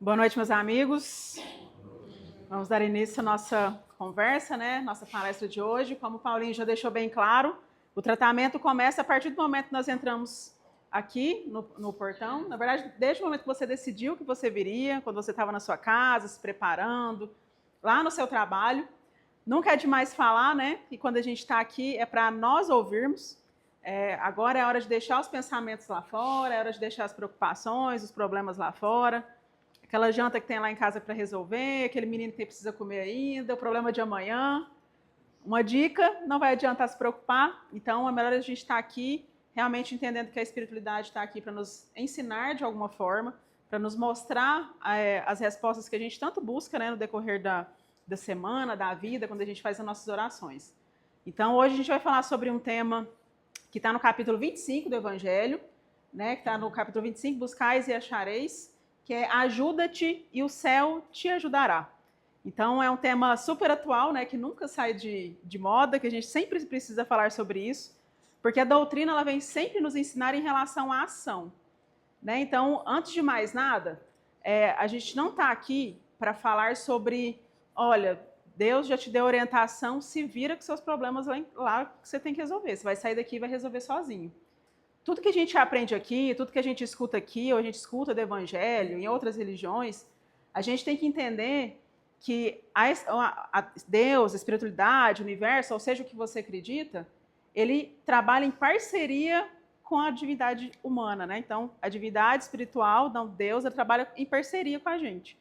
Boa noite, meus amigos. Vamos dar início à nossa conversa, né? Nossa palestra de hoje. Como o Paulinho já deixou bem claro, o tratamento começa a partir do momento que nós entramos aqui no portão. Na verdade, desde o momento que você decidiu que você viria, quando você estava na sua casa, se preparando, lá no seu trabalho. Nunca é demais falar, né? E quando a gente está aqui é para nós ouvirmos. Agora é hora de deixar os pensamentos lá fora, é hora de deixar as preocupações, os problemas lá fora. Aquela janta que tem lá em casa para resolver, aquele menino que precisa comer ainda, o problema de amanhã. Uma dica, não vai adiantar se preocupar, então é melhor a gente estar aqui realmente entendendo que a espiritualidade está aqui para nos ensinar de alguma forma, para nos mostrar as respostas que a gente tanto busca, né, no decorrer da semana, da vida, quando a gente faz as nossas orações. Então hoje a gente vai falar sobre um tema que está no capítulo 25 do Evangelho, né, que está no capítulo 25, buscais e achareis, que é ajuda-te e o céu te ajudará. Então é um tema super atual, né, que nunca sai de moda, que a gente sempre precisa falar sobre isso, porque a doutrina ela vem sempre nos ensinar em relação à ação. Né? Então, antes de mais nada, a gente não está aqui para falar sobre, olha, Deus já te deu orientação, se vira com seus problemas lá que você tem que resolver. Você vai sair daqui e vai resolver sozinho. Tudo que a gente aprende aqui, tudo que a gente escuta aqui, ou a gente escuta do Evangelho, em outras religiões, a gente tem que entender que Deus, a espiritualidade, o universo, ou seja, o que você acredita, ele trabalha em parceria com a divindade humana, né? Então, a divindade espiritual, não Deus, ele trabalha em parceria com a gente.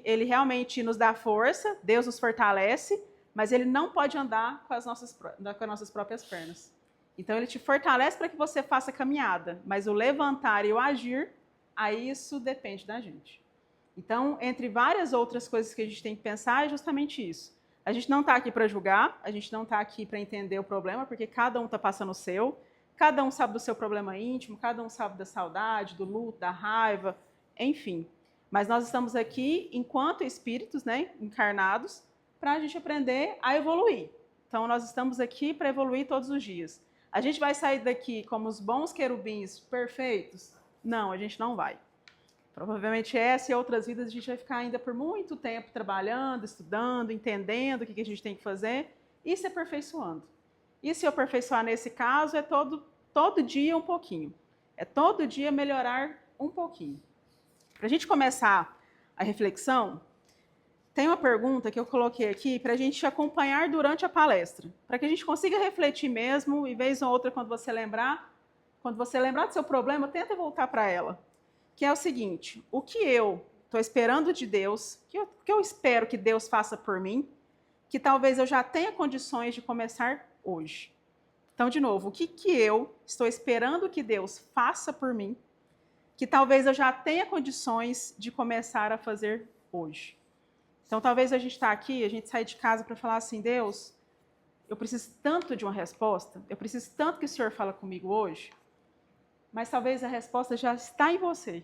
Ele realmente nos dá força, Deus nos fortalece, mas ele não pode andar com as nossas próprias pernas. Então, ele te fortalece para que você faça a caminhada, mas o levantar e o agir, aí isso depende da gente. Então, entre várias outras coisas que a gente tem que pensar, é justamente isso. A gente não está aqui para julgar, a gente não está aqui para entender o problema, porque cada um está passando o seu, cada um sabe do seu problema íntimo, cada um sabe da saudade, do luto, da raiva, enfim. Mas nós estamos aqui, enquanto espíritos, né, encarnados, para a gente aprender a evoluir. Então, nós estamos aqui para evoluir todos os dias. A gente vai sair daqui como os bons querubins perfeitos? Não, a gente não vai. Provavelmente essa e outras vidas a gente vai ficar ainda por muito tempo trabalhando, estudando, entendendo o que a gente tem que fazer e se aperfeiçoando. E se aperfeiçoar nesse caso é todo dia um pouquinho. É todo dia melhorar um pouquinho. Para a gente começar a reflexão, tem uma pergunta que eu coloquei aqui para a gente acompanhar durante a palestra, para que a gente consiga refletir mesmo e vez ou outra quando você lembrar do seu problema, tenta voltar para ela. Que é o seguinte, o que eu estou esperando de Deus, o que eu espero que Deus faça por mim, que talvez eu já tenha condições de começar hoje. Então, de novo, o que eu estou esperando que Deus faça por mim, que talvez eu já tenha condições de começar a fazer hoje. Então, talvez a gente está aqui, a gente sai de casa para falar assim, Deus, eu preciso tanto de uma resposta, eu preciso tanto que o Senhor fala comigo hoje, mas talvez a resposta já está em você.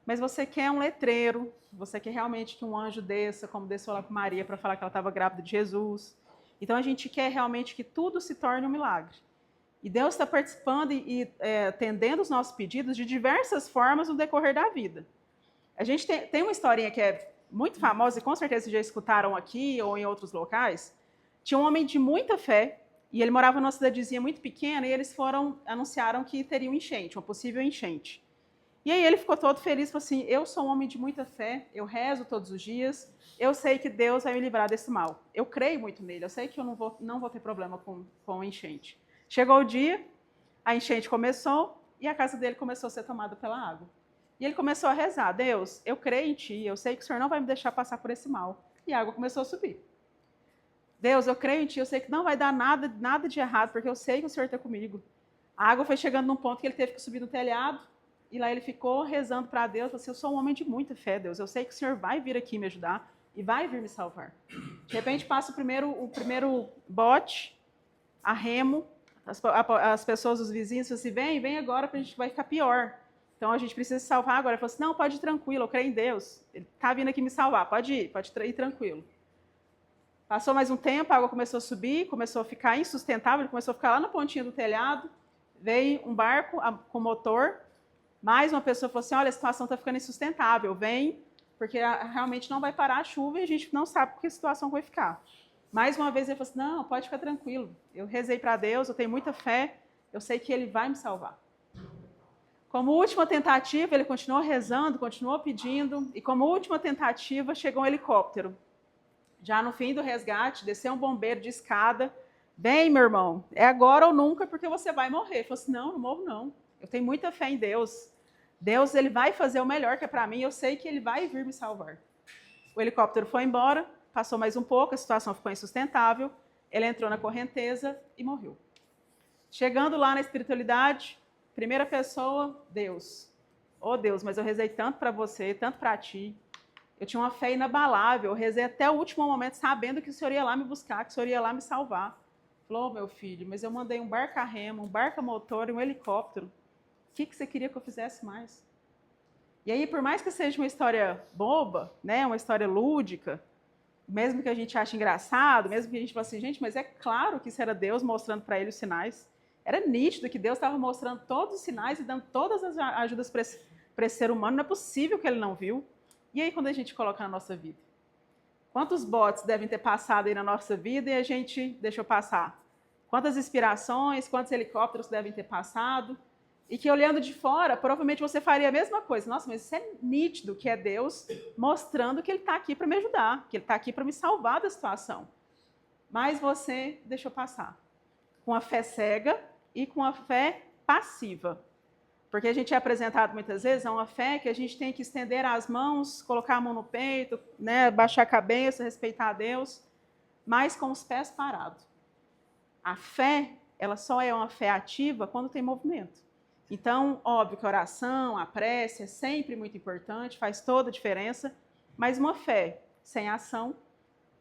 Mas você quer um letreiro, você quer realmente que um anjo desça, como desceu lá com Maria para falar que ela estava grávida de Jesus. Então a gente quer realmente que tudo se torne um milagre. E Deus está participando e atendendo os nossos pedidos de diversas formas no decorrer da vida. A gente tem uma historinha que é muito famosa, e com certeza vocês já escutaram aqui ou em outros locais. Tinha um homem de muita fé, e ele morava numa cidadezinha muito pequena, e eles anunciaram que teria um enchente, uma possível enchente. E aí ele ficou todo feliz, falou assim, eu sou um homem de muita fé, eu rezo todos os dias, eu sei que Deus vai me livrar desse mal. Eu creio muito nele, eu sei que eu não vou ter problema com a enchente. Chegou o dia, a enchente começou, e a casa dele começou a ser tomada pela água. E ele começou a rezar, Deus, eu creio em ti, eu sei que o Senhor não vai me deixar passar por esse mal. E a água começou a subir. Deus, eu creio em ti, eu sei que não vai dar nada de errado, porque eu sei que o Senhor está comigo. A água foi chegando num ponto que ele teve que subir no telhado, e lá ele ficou rezando para Deus, falou assim, eu sou um homem de muita fé, Deus, eu sei que o Senhor vai vir aqui me ajudar e vai vir me salvar. De repente passa o primeiro bote, a remo, as pessoas, os vizinhos, falam assim, vem agora, porque a gente vai ficar pior. Então a gente precisa se salvar agora. Ele falou assim, não, pode ir tranquilo, eu creio em Deus, ele está vindo aqui me salvar, pode ir tranquilo. Passou mais um tempo, a água começou a subir, começou a ficar insustentável, ele começou a ficar lá na pontinha do telhado, veio um barco com motor, Mais uma pessoa falou assim, olha, a situação está ficando insustentável, vem, porque realmente não vai parar a chuva e a gente não sabe que a situação vai ficar. Mais uma vez ele falou assim, não, pode ficar tranquilo, eu rezei para Deus, eu tenho muita fé, eu sei que Ele vai me salvar. Como última tentativa, ele continuou rezando, continuou pedindo, e como última tentativa, chegou um helicóptero. Já no fim do resgate, desceu um bombeiro de escada, vem, meu irmão, é agora ou nunca, porque você vai morrer. Ele falou assim, não, não morro não, eu tenho muita fé em Deus. Deus, Ele vai fazer o melhor que é para mim, eu sei que Ele vai vir me salvar. O helicóptero foi embora, passou mais um pouco, a situação ficou insustentável, ele entrou na correnteza e morreu. Chegando lá na espiritualidade, primeira pessoa, Deus. Oh Deus, mas eu rezei tanto para você, tanto para ti. Eu tinha uma fé inabalável, eu rezei até o último momento sabendo que o Senhor ia lá me buscar, que o Senhor ia lá me salvar. Falou, oh, meu filho, mas eu mandei um barco a remo, um barco a motor e um helicóptero. O que você queria que eu fizesse mais? E aí, por mais que seja uma história boba, né, uma história lúdica, mesmo que a gente ache engraçado, mesmo que a gente fale assim, gente, mas é claro que isso era Deus mostrando para ele os sinais. Era nítido que Deus estava mostrando todos os sinais e dando todas as ajudas para esse ser humano. Não é possível que ele não viu. E aí, quando a gente coloca na nossa vida? Quantos botes devem ter passado aí na nossa vida e a gente deixou passar? Quantas inspirações, quantos helicópteros devem ter passado? E que olhando de fora, provavelmente você faria a mesma coisa. Nossa, mas isso é nítido que é Deus mostrando que Ele está aqui para me ajudar, que Ele está aqui para me salvar da situação. Mas você deixou passar. Com a fé cega e com a fé passiva. Porque a gente é apresentado muitas vezes a uma fé que a gente tem que estender as mãos, colocar a mão no peito, né, baixar a cabeça, respeitar a Deus, mas com os pés parados. A fé, ela só é uma fé ativa quando tem movimento. Então, óbvio que a oração, a prece é sempre muito importante, faz toda a diferença, mas uma fé sem ação,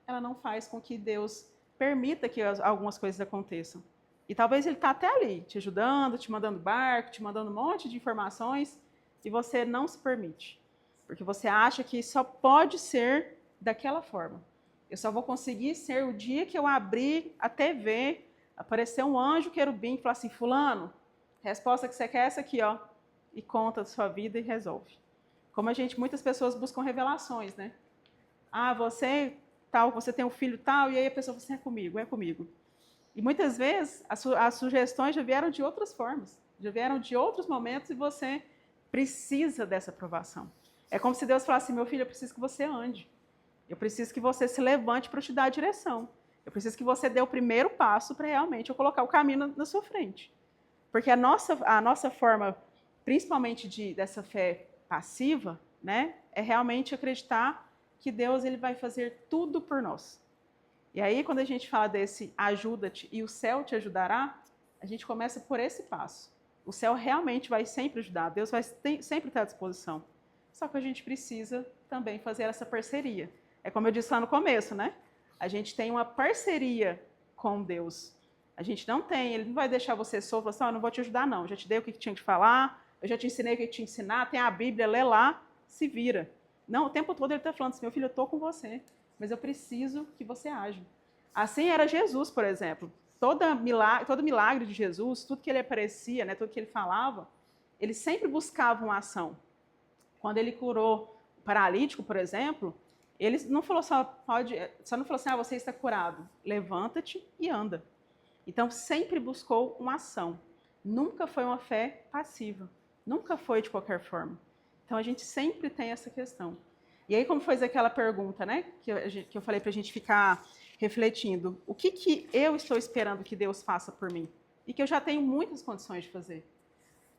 ela não faz com que Deus permita que algumas coisas aconteçam. E talvez Ele está até ali, te ajudando, te mandando barco, te mandando um monte de informações, e você não se permite. Porque você acha que só pode ser daquela forma. Eu só vou conseguir ser o dia que eu abrir a TV, aparecer um anjo querubim e falar assim, fulano, a resposta que você quer é essa aqui, ó, e conta da sua vida e resolve. Como muitas pessoas buscam revelações, né? Ah, você tal, você tem um filho tal, e aí a pessoa fala assim, é comigo, é comigo. E muitas vezes as sugestões já vieram de outras formas, já vieram de outros momentos e você precisa dessa aprovação. É como se Deus falasse assim, meu filho, eu preciso que você ande. Eu preciso que você se levante para eu te dar a direção. Eu preciso que você dê o primeiro passo para realmente eu colocar o caminho na sua frente. Porque a nossa forma, principalmente dessa fé passiva, né, é realmente acreditar que Deus ele vai fazer tudo por nós. E aí, quando a gente fala desse ajuda-te e o céu te ajudará, a gente começa por esse passo. O céu realmente vai sempre ajudar, Deus vai sempre estar à disposição. Só que a gente precisa também fazer essa parceria. É como eu disse lá no começo, né? A gente tem uma parceria com Deus. A gente não tem, Ele não vai deixar você solto, assim, eu não vou te ajudar não, eu já te dei o que tinha que falar, eu já te ensinei o que tinha que ensinar, tem a Bíblia, lê lá, se vira. Não, o tempo todo Ele está falando assim, meu filho, eu estou com você, mas eu preciso que você aja. Assim era Jesus, por exemplo. Todo milagre de Jesus, tudo que Ele aparecia, né, tudo que Ele falava, Ele sempre buscava uma ação. Quando Ele curou o paralítico, por exemplo, Ele não falou só não falou assim, você está curado, levanta-te e anda. Então, sempre buscou uma ação. Nunca foi uma fé passiva. Nunca foi de qualquer forma. Então, a gente sempre tem essa questão. E aí, como foi aquela pergunta, né, que eu falei para a gente ficar refletindo. O que eu estou esperando que Deus faça por mim? E que eu já tenho muitas condições de fazer.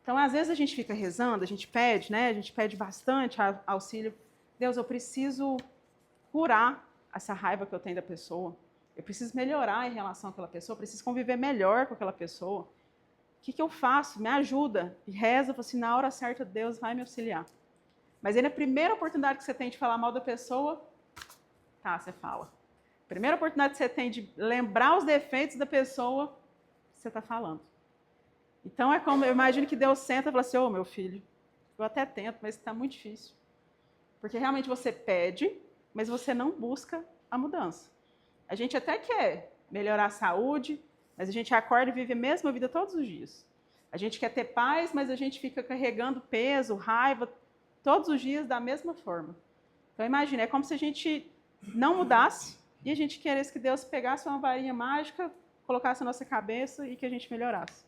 Então, às vezes, a gente fica rezando, a gente pede, né, a gente pede bastante auxílio. Deus, eu preciso curar essa raiva que eu tenho da pessoa. Eu preciso melhorar em relação àquela pessoa, eu preciso conviver melhor com aquela pessoa. O que eu faço? Me ajuda. E reza, falo assim, na hora certa Deus vai me auxiliar. Mas aí na primeira oportunidade que você tem de falar mal da pessoa, tá, você fala. Primeira oportunidade que você tem de lembrar os defeitos da pessoa, você está falando. Então é como, eu imagino que Deus senta e fala assim, ô meu filho, eu até tento, mas está muito difícil. Porque realmente você pede, mas você não busca a mudança. A gente até quer melhorar a saúde, mas a gente acorda e vive a mesma vida todos os dias. A gente quer ter paz, mas a gente fica carregando peso, raiva, todos os dias da mesma forma. Então imagina, é como se a gente não mudasse e a gente queresse que Deus pegasse uma varinha mágica, colocasse na nossa cabeça e que a gente melhorasse.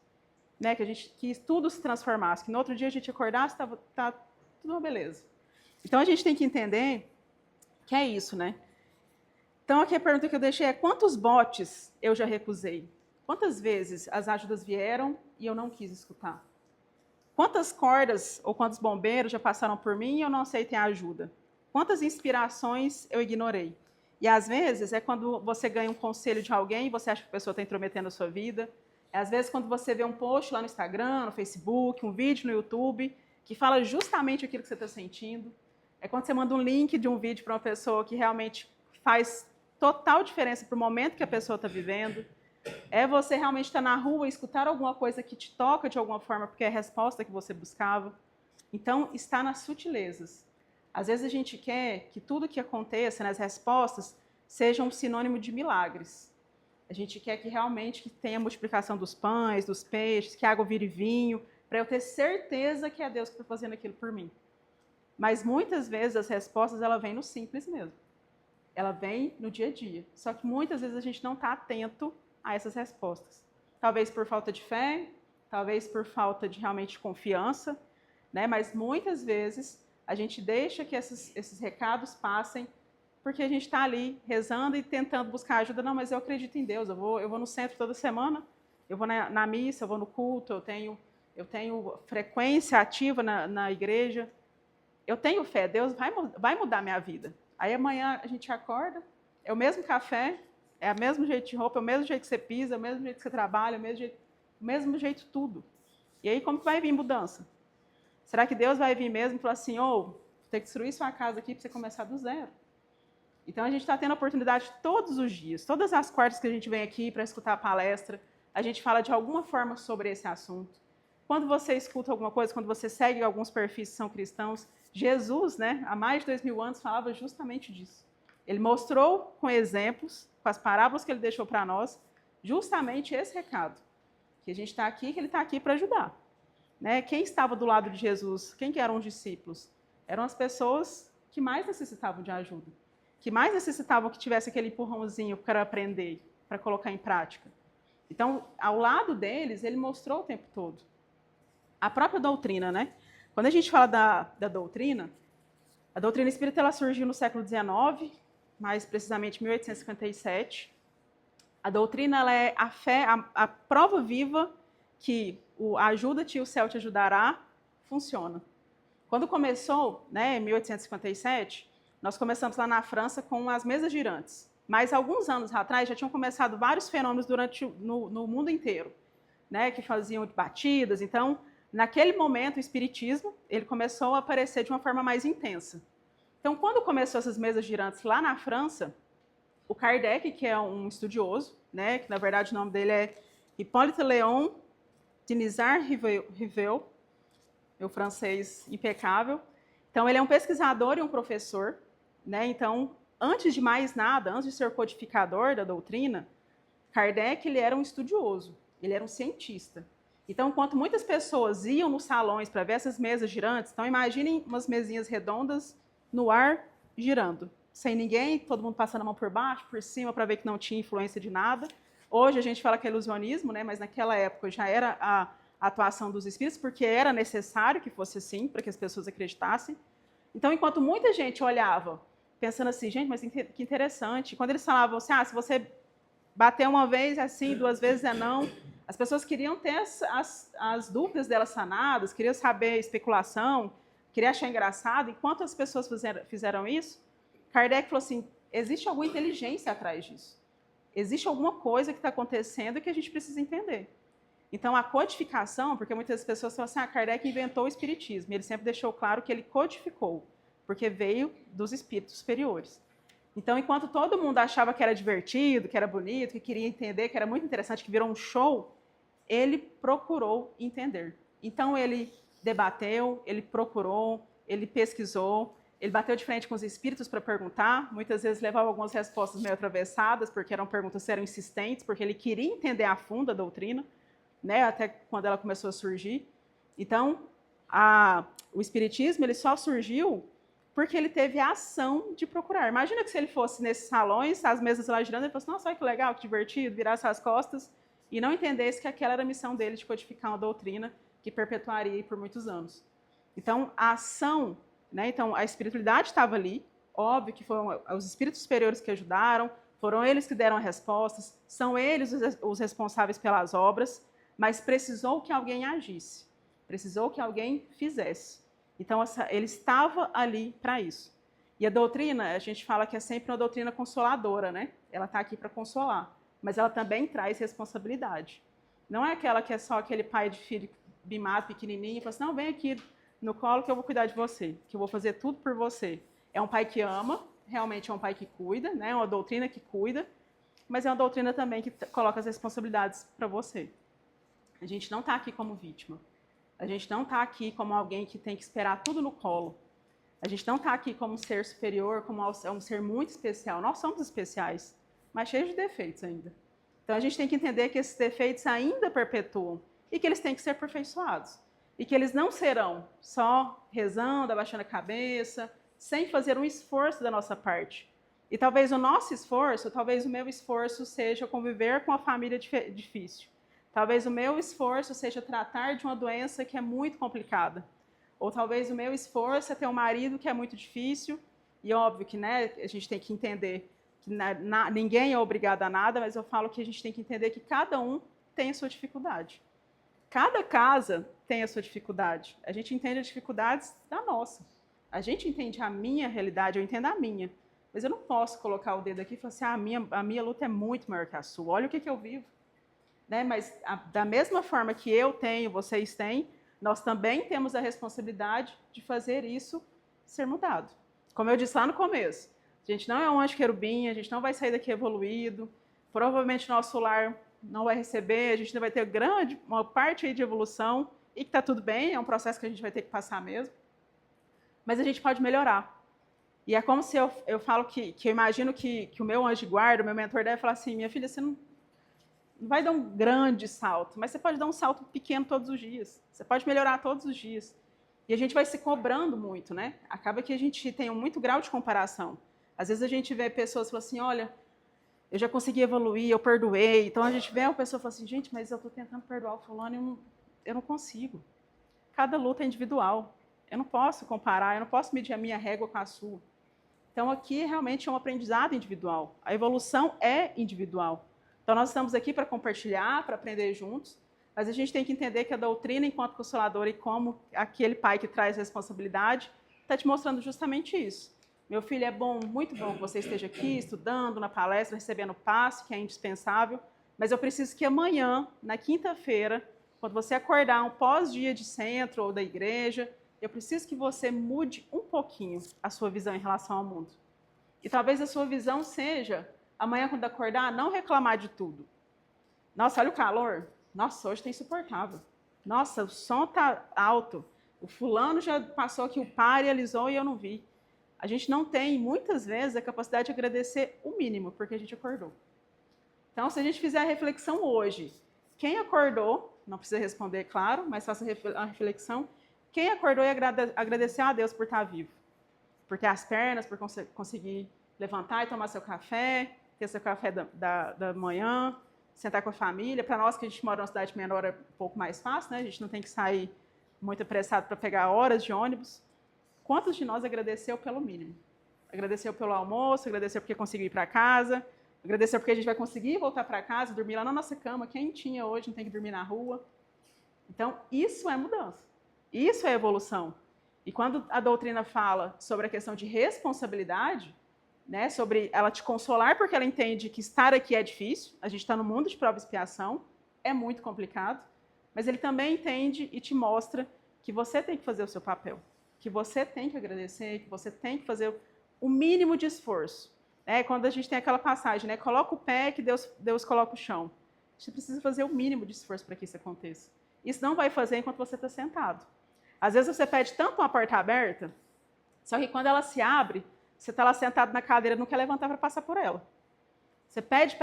Né? Que tudo se transformasse, que no outro dia a gente acordasse e tá tudo uma beleza. Então a gente tem que entender que é isso, né? Então aqui a pergunta que eu deixei é: quantos botes eu já recusei? Quantas vezes as ajudas vieram e eu não quis escutar? Quantas cordas ou quantos bombeiros já passaram por mim e eu não aceitei a ajuda? Quantas inspirações eu ignorei? E às vezes é quando você ganha um conselho de alguém e você acha que a pessoa está intrometendo a sua vida. É às vezes quando você vê um post lá no Instagram, no Facebook, um vídeo no YouTube que fala justamente aquilo que você está sentindo. É quando você manda um link de um vídeo para uma pessoa que realmente faz total diferença para o momento que a pessoa está vivendo. É você realmente estar na rua e escutar alguma coisa que te toca de alguma forma, porque é a resposta que você buscava. Então, está nas sutilezas. Às vezes a gente quer que tudo que aconteça nas respostas seja um sinônimo de milagres. A gente quer que realmente que tenha multiplicação dos pães, dos peixes, que a água vire vinho, para eu ter certeza que é Deus que está fazendo aquilo por mim. Mas muitas vezes as respostas ela vêm no simples mesmo. Ela vem no dia a dia. Só que muitas vezes a gente não está atento a essas respostas. Talvez por falta de fé, talvez por falta de realmente confiança, né? Mas muitas vezes a gente deixa que esses recados passem porque a gente está ali rezando e tentando buscar ajuda. Não, mas eu acredito em Deus, eu vou no centro toda semana, eu vou na missa, eu vou no culto, eu tenho frequência ativa na igreja, eu tenho fé, Deus vai mudar minha vida. Aí amanhã a gente acorda, é o mesmo café, é o mesmo jeito de roupa, é o mesmo jeito que você pisa, é o mesmo jeito que você trabalha, é o mesmo jeito tudo. E aí como que vai vir mudança? Será que Deus vai vir mesmo e falar assim, vou ter que destruir sua casa aqui para você começar do zero? Então a gente está tendo a oportunidade todos os dias, todas as quartas que a gente vem aqui para escutar a palestra, a gente fala de alguma forma sobre esse assunto. Quando você escuta alguma coisa, quando você segue alguns perfis que são cristãos, Jesus, né, há mais de 2000 anos, falava justamente disso. Ele mostrou com exemplos, com as parábolas que ele deixou para nós, justamente esse recado. Que a gente está aqui, que ele está aqui para ajudar. Né? Quem estava do lado de Jesus? Quem que eram os discípulos? Eram as pessoas que mais necessitavam de ajuda. Que mais necessitavam que tivesse aquele empurrãozinho para aprender, para colocar em prática. Então, ao lado deles, ele mostrou o tempo todo. A própria doutrina, né? Quando a gente fala da doutrina, a doutrina espírita ela surgiu no século XIX, mais precisamente 1857. A doutrina ela é a fé, a prova viva que o ajuda-te e o céu te ajudará funciona. Quando começou, né, em 1857, nós começamos lá na França com as mesas girantes. Mas alguns anos atrás já tinham começado vários fenômenos no mundo inteiro, né, que faziam batidas. Então, naquele momento, o espiritismo ele começou a aparecer de uma forma mais intensa. Então, quando começou essas mesas girantes lá na França, o Kardec, que é um estudioso, né, que na verdade o nome dele é Hippolyte Léon Denisard Rivel, meu francês impecável. Então, ele é um pesquisador e um professor, né? Então, antes de mais nada, antes de ser codificador da doutrina, Kardec ele era um estudioso, ele era um cientista. Então, enquanto muitas pessoas iam nos salões para ver essas mesas girantes, então imaginem umas mesinhas redondas no ar girando, sem ninguém, todo mundo passando a mão por baixo, por cima, para ver que não tinha influência de nada. Hoje a gente fala que é ilusionismo, né? Mas naquela época já era a atuação dos espíritos, porque era necessário que fosse assim, para que as pessoas acreditassem. Então, enquanto muita gente olhava, pensando assim, gente, mas que interessante. Quando eles falavam assim, se você bater uma vez é sim, 2 vezes é não, as pessoas queriam ter as dúvidas delas sanadas, queriam saber especulação, queriam achar engraçado. Enquanto as pessoas fizeram isso, Kardec falou assim, existe alguma inteligência atrás disso. Existe alguma coisa que está acontecendo que a gente precisa entender. Então, a codificação, porque muitas pessoas falam assim, Kardec inventou o espiritismo, e ele sempre deixou claro que ele codificou, porque veio dos espíritos superiores. Então, enquanto todo mundo achava que era divertido, que era bonito, que queria entender, que era muito interessante, que virou um show, ele procurou entender. Então, ele debateu, ele procurou, ele pesquisou, ele bateu de frente com os espíritos para perguntar, muitas vezes levava algumas respostas meio atravessadas, porque eram perguntas que eram insistentes, porque ele queria entender a fundo a doutrina. né, até quando ela começou a surgir. Então, o espiritismo ele só surgiu porque ele teve a ação de procurar. Imagina que se ele fosse nesses salões, as mesas lá girando, ele fosse, nossa, olha que legal, que divertido, virasse as costas e não entendesse que aquela era a missão dele de codificar uma doutrina que perpetuaria por muitos anos. Então, a ação, né, então a espiritualidade estava ali, óbvio que foram os espíritos superiores que ajudaram, foram eles que deram as respostas, são eles os responsáveis pelas obras, mas precisou que alguém agisse, precisou que alguém fizesse. Então, ele estava ali para isso. E a doutrina, a gente fala que é sempre uma doutrina consoladora, né? Ela está aqui para consolar, mas ela também traz responsabilidade. Não é aquela que é só aquele pai de filho mimado, pequenininho, e fala assim, não, vem aqui no colo que eu vou cuidar de você, que eu vou fazer tudo por você. É um pai que ama, realmente é um pai que cuida, né? É uma doutrina que cuida, mas é uma doutrina também que coloca as responsabilidades para você. A gente não está aqui como vítima. A gente não está aqui como alguém que tem que esperar tudo no colo. A gente não está aqui como um ser superior, como um ser muito especial. Nós somos especiais, mas cheios de defeitos ainda. Então a gente tem que entender que esses defeitos ainda perpetuam e que eles têm que ser aperfeiçoados. E que eles não serão só rezando, abaixando a cabeça, sem fazer um esforço da nossa parte. E talvez o nosso esforço, talvez o meu esforço seja conviver com a família difícil. Talvez o meu esforço seja tratar de uma doença que é muito complicada. Ou talvez o meu esforço é ter um marido que é muito difícil. E óbvio que, né, a gente tem que entender que ninguém é obrigado a nada, mas eu falo que a gente tem que entender que cada um tem a sua dificuldade. Cada casa tem a sua dificuldade. A gente entende as dificuldades da nossa. A gente entende a minha realidade, eu entendo a minha. Mas eu não posso colocar o dedo aqui e falar assim, a minha luta é muito maior que a sua. Olha o que eu vivo. Né? Mas da mesma forma que eu tenho, vocês têm, nós também temos a responsabilidade de fazer isso ser mudado. Como eu disse lá no começo, a gente não é um anjo querubim, a gente não vai sair daqui evoluído, provavelmente nosso lar não vai receber, a gente ainda vai ter uma parte aí de evolução, e que está tudo bem, é um processo que a gente vai ter que passar mesmo, mas a gente pode melhorar. E é como se eu falo que eu imagino que o meu anjo de guarda, o meu mentor deve falar assim, minha filha, você não vai dar um grande salto, mas você pode dar um salto pequeno todos os dias. Você pode melhorar todos os dias. E a gente vai se cobrando muito, né? Acaba que a gente tem um muito grau de comparação. Às vezes a gente vê pessoas que falam assim, olha, eu já consegui evoluir, eu perdoei. Então a gente vê uma pessoa e fala assim, gente, mas eu estou tentando perdoar o fulano e eu não consigo. Cada luta é individual. Eu não posso comparar, eu não posso medir a minha régua com a sua. Então aqui realmente é um aprendizado individual. A evolução é individual. Então, nós estamos aqui para compartilhar, para aprender juntos, mas a gente tem que entender que a doutrina, enquanto consoladora e como aquele pai que traz responsabilidade, está te mostrando justamente isso. Meu filho, é bom, muito bom que você esteja aqui, estudando, na palestra, recebendo passe, que é indispensável, mas eu preciso que amanhã, na quinta-feira, quando você acordar um pós-dia de centro ou da igreja, eu preciso que você mude um pouquinho a sua visão em relação ao mundo. E talvez a sua visão seja... amanhã, quando acordar, não reclamar de tudo. Nossa, olha o calor. Nossa, hoje está insuportável. Nossa, o som está alto. O fulano já passou aqui o par e alisou e eu não vi. A gente não tem, muitas vezes, a capacidade de agradecer o mínimo, porque a gente acordou. Então, se a gente fizer a reflexão hoje, quem acordou, não precisa responder, claro, mas faça a reflexão, quem acordou e agradeceu a Deus por estar vivo? Por ter as pernas, por conseguir levantar e tomar seu café, ter seu café da manhã, sentar com a família. Para nós que a gente mora numa cidade menor é um pouco mais fácil, né? A gente não tem que sair muito apressado para pegar horas de ônibus. Quantos de nós agradeceu pelo mínimo? Agradeceu pelo almoço, agradeceu porque conseguiu ir para casa, agradeceu porque a gente vai conseguir voltar para casa, dormir lá na nossa cama, quentinha hoje, não tem que dormir na rua. Então, isso é mudança. Isso é evolução. E quando a doutrina fala sobre a questão de responsabilidade, né, sobre ela te consolar porque ela entende que estar aqui é difícil, a gente está no mundo de prova e expiação, é muito complicado, mas ele também entende e te mostra que você tem que fazer o seu papel, que você tem que agradecer, que você tem que fazer o mínimo de esforço. Quando a gente tem aquela passagem, né, coloca o pé que Deus coloca o chão. Você precisa fazer o mínimo de esforço para que isso aconteça. Isso não vai fazer enquanto você está sentado. Às vezes você pede tanto uma porta aberta, só que quando ela se abre, você está lá sentado na cadeira, não quer levantar para passar por ela. Você pede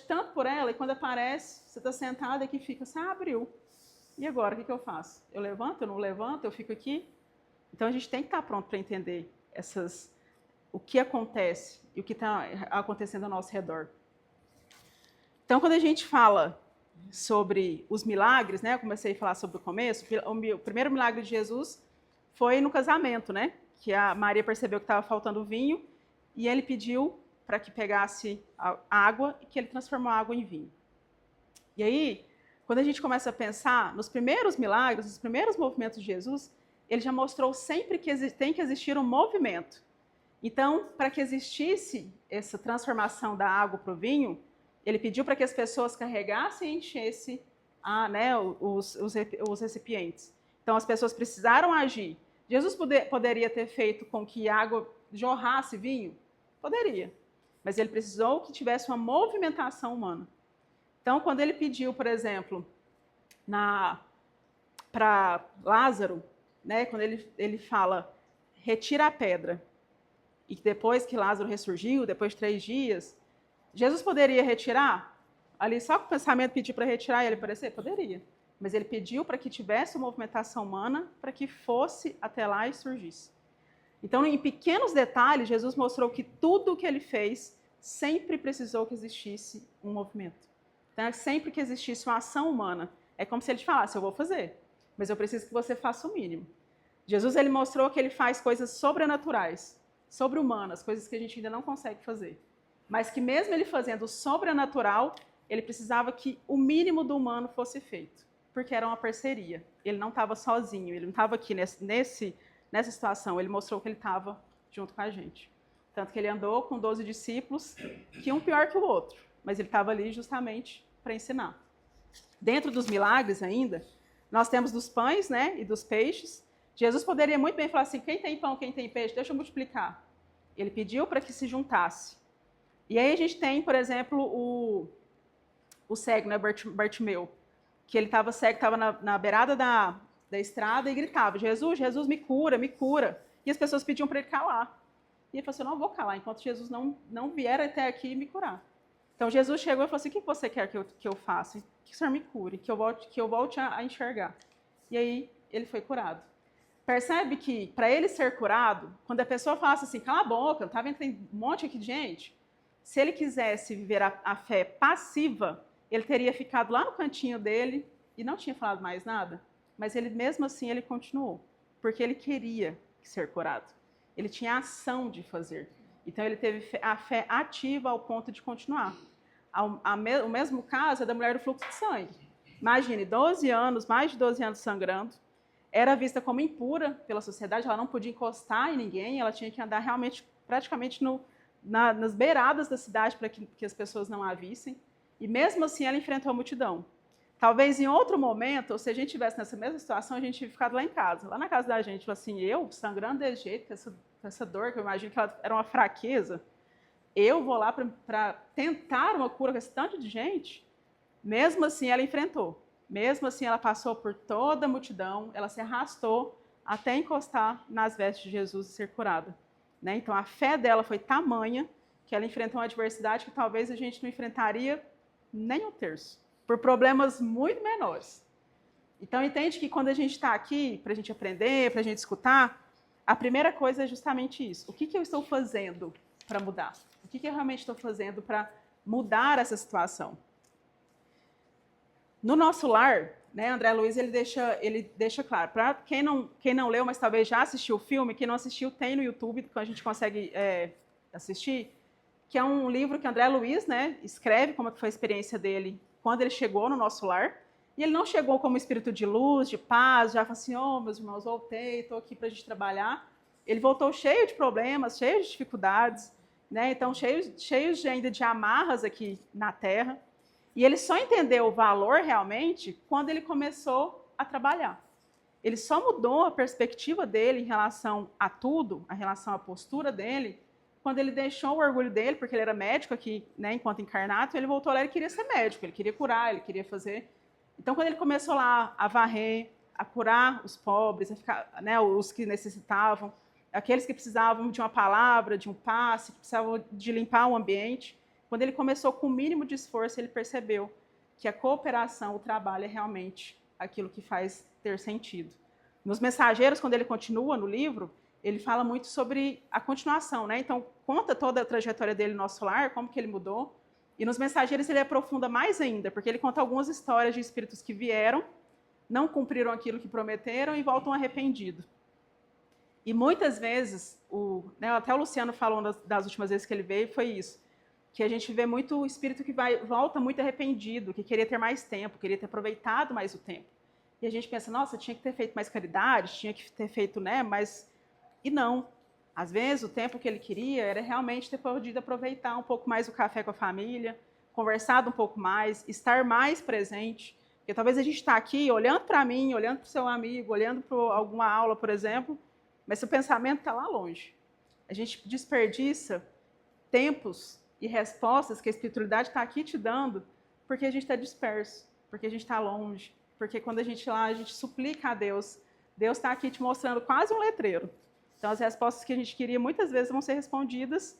tanto por ela, e quando aparece, você está sentada aqui e fica, você abriu. E agora, o que eu faço? Eu levanto, eu não levanto, eu fico aqui? Então, a gente tem que estar pronto para entender o que acontece e o que está acontecendo ao nosso redor. Então, quando a gente fala sobre os milagres, né? Eu comecei a falar sobre o começo. O primeiro milagre de Jesus foi no casamento, né? Que a Maria percebeu que estava faltando vinho e ele pediu para que pegasse a água e que ele transformou a água em vinho. E aí, quando a gente começa a pensar nos primeiros milagres, nos primeiros movimentos de Jesus, ele já mostrou sempre que tem que existir um movimento. Então, para que existisse essa transformação da água para o vinho, ele pediu para que as pessoas carregassem e enchessem os recipientes. Então, as pessoas precisaram agir. Jesus poderia ter feito com que a água jorrasse vinho? Poderia. Mas ele precisou que tivesse uma movimentação humana. Então, quando ele pediu, por exemplo, para Lázaro, né, quando ele fala, retira a pedra, e depois que Lázaro ressurgiu, depois de 3 dias, Jesus poderia retirar? Ali só com o pensamento pedir para retirar e ele aparecer? Poderia. Mas ele pediu para que tivesse uma movimentação humana para que fosse até lá e surgisse. Então, em pequenos detalhes, Jesus mostrou que tudo o que ele fez sempre precisou que existisse um movimento. Então, sempre que existisse uma ação humana. É como se ele te falasse, eu vou fazer, mas eu preciso que você faça o mínimo. Jesus ele mostrou que ele faz coisas sobrenaturais, sobre-humanas, coisas que a gente ainda não consegue fazer. Mas que mesmo ele fazendo o sobrenatural, ele precisava que o mínimo do humano fosse feito, porque era uma parceria. Ele não estava sozinho, ele não estava aqui nessa situação, ele mostrou que ele estava junto com a gente. Tanto que ele andou com 12 discípulos, que um pior que o outro, mas ele estava ali justamente para ensinar. Dentro dos milagres ainda, nós temos dos pães, né, e dos peixes. Jesus poderia muito bem falar assim, quem tem pão, quem tem peixe, deixa eu multiplicar. Ele pediu para que se juntasse. E aí a gente tem, por exemplo, o cego, né, Bartimeu, que ele estava cego, estava na beirada da estrada e gritava, Jesus, Jesus, me cura, me cura. E as pessoas pediam para ele calar. E ele falou assim, eu não vou calar, enquanto Jesus não vier até aqui e me curar. Então Jesus chegou e falou assim, o que você quer que eu faça? Que o Senhor me cure, que eu volte a enxergar. E aí ele foi curado. Percebe que, para ele ser curado, quando a pessoa falasse assim, cala a boca, tá vendo que tem um monte aqui de gente? Se ele quisesse viver a fé passiva, ele teria ficado lá no cantinho dele e não tinha falado mais nada. Mas ele, mesmo assim, ele continuou, porque ele queria ser curado. Ele tinha a ação de fazer. Então, ele teve a fé ativa ao ponto de continuar. O mesmo caso é da mulher do fluxo de sangue. Imagine, 12 anos, mais de 12 anos sangrando, era vista como impura pela sociedade, ela não podia encostar em ninguém, ela tinha que andar realmente, praticamente nas beiradas da cidade para que as pessoas não a vissem. E mesmo assim ela enfrentou a multidão. Talvez em outro momento, ou se a gente estivesse nessa mesma situação, a gente tinha ficado lá em casa. Lá na casa da gente, assim, eu sangrando desse jeito, com essa dor, que eu imagino que ela era uma fraqueza, eu vou lá para tentar uma cura com esse tanto de gente. Mesmo assim ela enfrentou. Mesmo assim, ela passou por toda a multidão, ela se arrastou até encostar nas vestes de Jesus e ser curada. Né? Então, a fé dela foi tamanha que ela enfrentou uma adversidade que talvez a gente não enfrentaria nem um terço, por problemas muito menores. Então, entende que quando a gente está aqui para a gente aprender, para a gente escutar, a primeira coisa é justamente isso. O que eu estou fazendo para mudar? O que eu realmente estou fazendo para mudar essa situação? No nosso lar, né, André Luiz ele deixa claro, para quem não leu, mas talvez já assistiu o filme, quem não assistiu tem no YouTube, que a gente consegue assistir, que é um livro que André Luiz, né, escreve como foi a experiência dele quando ele chegou no nosso lar. E ele não chegou como espírito de luz, de paz, já falou assim, meus irmãos, voltei, estou aqui para a gente trabalhar. Ele voltou cheio de problemas, cheio de dificuldades, né, então cheios ainda de amarras aqui na Terra. E ele só entendeu o valor realmente quando ele começou a trabalhar. Ele só mudou a perspectiva dele em relação a tudo, em relação à postura dele, quando ele deixou o orgulho dele, porque ele era médico aqui, né, enquanto encarnado, ele voltou lá e queria ser médico, ele queria curar, ele queria fazer. Então, quando ele começou lá a varrer, a curar os pobres, a ficar, né, os que necessitavam, aqueles que precisavam de uma palavra, de um passe, que precisavam de limpar o ambiente, Quando ele começou com o mínimo de esforço, ele percebeu que a cooperação, o trabalho é realmente aquilo que faz ter sentido. Nos Mensageiros, quando ele continua no livro, ele fala muito sobre a continuação, né? Então, conta toda a trajetória dele no nosso lar, como que ele mudou. E nos Mensageiros ele aprofunda mais ainda, porque ele conta algumas histórias de espíritos que vieram, não cumpriram aquilo que prometeram e voltam arrependidos. E muitas vezes, até o Luciano falou das últimas vezes que ele veio, foi isso, que a gente vê muito o espírito que volta muito arrependido, que queria ter mais tempo, queria ter aproveitado mais o tempo. E a gente pensa, nossa, tinha que ter feito mais caridade, tinha que ter feito, né, mais... E não. Às vezes, o tempo que ele queria era realmente ter podido aproveitar um pouco mais o café com a família, conversado um pouco mais, estar mais presente. Porque talvez a gente está aqui olhando para mim, olhando para o seu amigo, olhando para alguma aula, por exemplo, mas seu pensamento está lá longe. A gente desperdiça tempos e respostas que a espiritualidade está aqui te dando porque a gente está disperso, porque a gente está longe, porque quando a gente lá, a gente suplica a Deus, Deus está aqui te mostrando quase um letreiro. Então, as respostas que a gente queria muitas vezes vão ser respondidas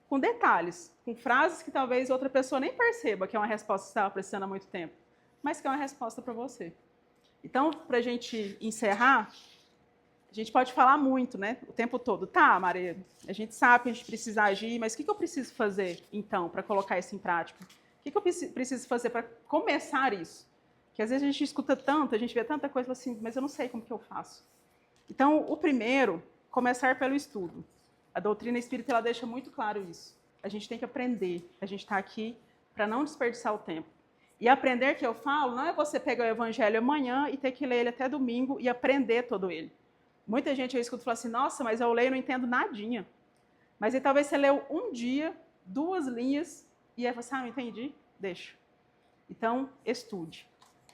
com detalhes, com frases que talvez outra pessoa nem perceba que é uma resposta que você estava precisando há muito tempo, mas que é uma resposta para você. Então, para a gente encerrar, a gente pode falar muito, né, o tempo todo. Tá, Maria, a gente sabe que a gente precisa agir, mas o que eu preciso fazer, então, para colocar isso em prática? O que eu preciso fazer para começar isso? Porque às vezes a gente escuta tanto, a gente vê tanta coisa assim, mas eu não sei como que eu faço. Então, o primeiro, começar pelo estudo. A doutrina espírita ela deixa muito claro isso. A gente tem que aprender. A gente está aqui para não desperdiçar o tempo. E aprender que eu falo não é você pegar o evangelho amanhã e ter que ler ele até domingo e aprender todo ele. Muita gente eu escuto falar assim, nossa, mas eu leio e não entendo nadinha. Mas aí talvez você leu um dia, 2 linhas, e aí você, não entendi, deixa. Então, estude.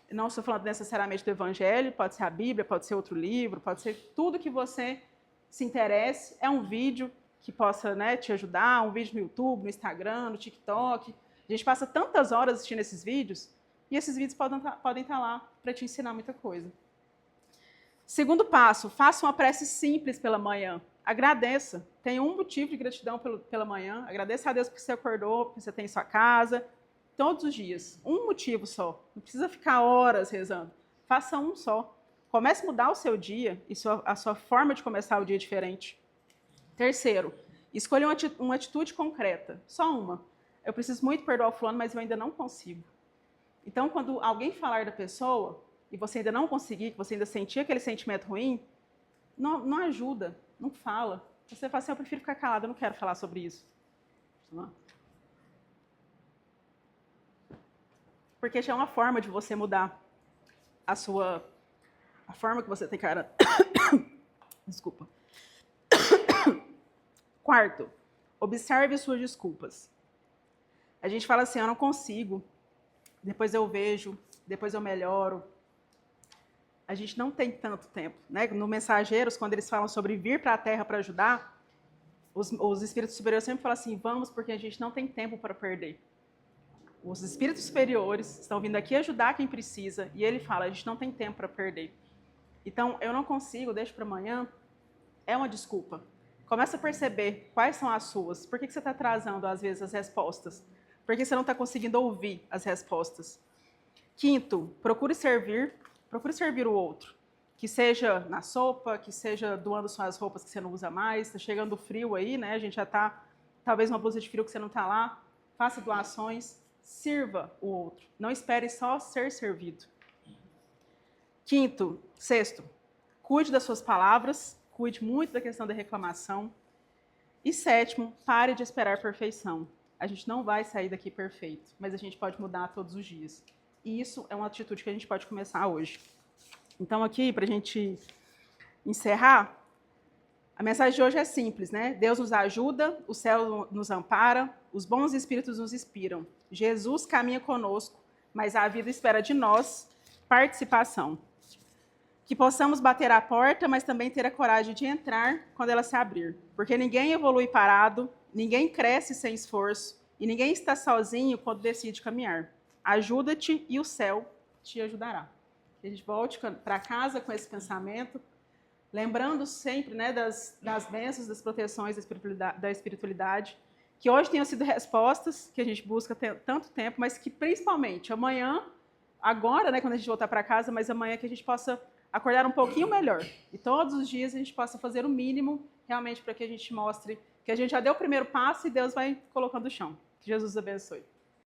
Não estou falando necessariamente do evangelho, pode ser a Bíblia, pode ser outro livro, pode ser tudo que você se interesse. É um vídeo que possa, né, te ajudar, um vídeo no YouTube, no Instagram, no TikTok. A gente passa tantas horas assistindo esses vídeos, e esses vídeos podem estar lá para te ensinar muita coisa. Segundo passo, faça uma prece simples pela manhã. Agradeça. Tenha um motivo de gratidão pela manhã. Agradeça a Deus porque você acordou, porque você tem sua casa. Todos os dias. Um motivo só. Não precisa ficar horas rezando. Faça um só. Comece a mudar o seu dia e a sua forma de começar o dia diferente. Terceiro, escolha uma atitude concreta. Só uma. Eu preciso muito perdoar o fulano, mas eu ainda não consigo. Então, quando alguém falar da pessoa e você ainda não conseguir, que você ainda sentir aquele sentimento ruim, não ajuda, não fala. Você fala assim, eu prefiro ficar calado, eu não quero falar sobre isso. Porque já é uma forma de você mudar a forma que você tem cara. Desculpa. Quarto, observe suas desculpas. A gente fala assim, eu não consigo, depois eu vejo, depois eu melhoro. A gente não tem tanto tempo, né? No Mensageiros, quando eles falam sobre vir para a Terra para ajudar, os espíritos superiores sempre falam assim, vamos porque a gente não tem tempo para perder. Os espíritos superiores estão vindo aqui ajudar quem precisa, e ele fala, a gente não tem tempo para perder. Então, eu não consigo, deixo para amanhã, é uma desculpa. Começa a perceber quais são as suas. Por que você está atrasando, às vezes, as respostas? Por que você não está conseguindo ouvir as respostas? Quinto, procure servir o outro. Que seja na sopa, que seja doando suas roupas que você não usa mais, está chegando o frio aí, né? A gente já está, talvez uma blusa de frio que você não está lá. Faça doações, sirva o outro. Não espere só ser servido. Sexto, cuide das suas palavras, cuide muito da questão da reclamação. E sétimo, pare de esperar perfeição. A gente não vai sair daqui perfeito, mas a gente pode mudar todos os dias. E isso é uma atitude que a gente pode começar hoje. Então, aqui, para a gente encerrar, a mensagem de hoje é simples, né? Deus nos ajuda, o céu nos ampara, os bons espíritos nos inspiram. Jesus caminha conosco, mas a vida espera de nós participação. Que possamos bater a porta, mas também ter a coragem de entrar quando ela se abrir. Porque ninguém evolui parado, ninguém cresce sem esforço, e ninguém está sozinho quando decide caminhar. Ajuda-te e o céu te ajudará. Que a gente volte para casa com esse pensamento, lembrando sempre, né, das bênçãos, das proteções da espiritualidade, que hoje tenham sido respostas que a gente busca tanto tempo, mas que principalmente amanhã, agora, né, quando a gente voltar para casa, mas amanhã que a gente possa acordar um pouquinho melhor. E todos os dias a gente possa fazer o mínimo realmente para que a gente mostre que a gente já deu o primeiro passo e Deus vai colocando o chão. Que Jesus abençoe.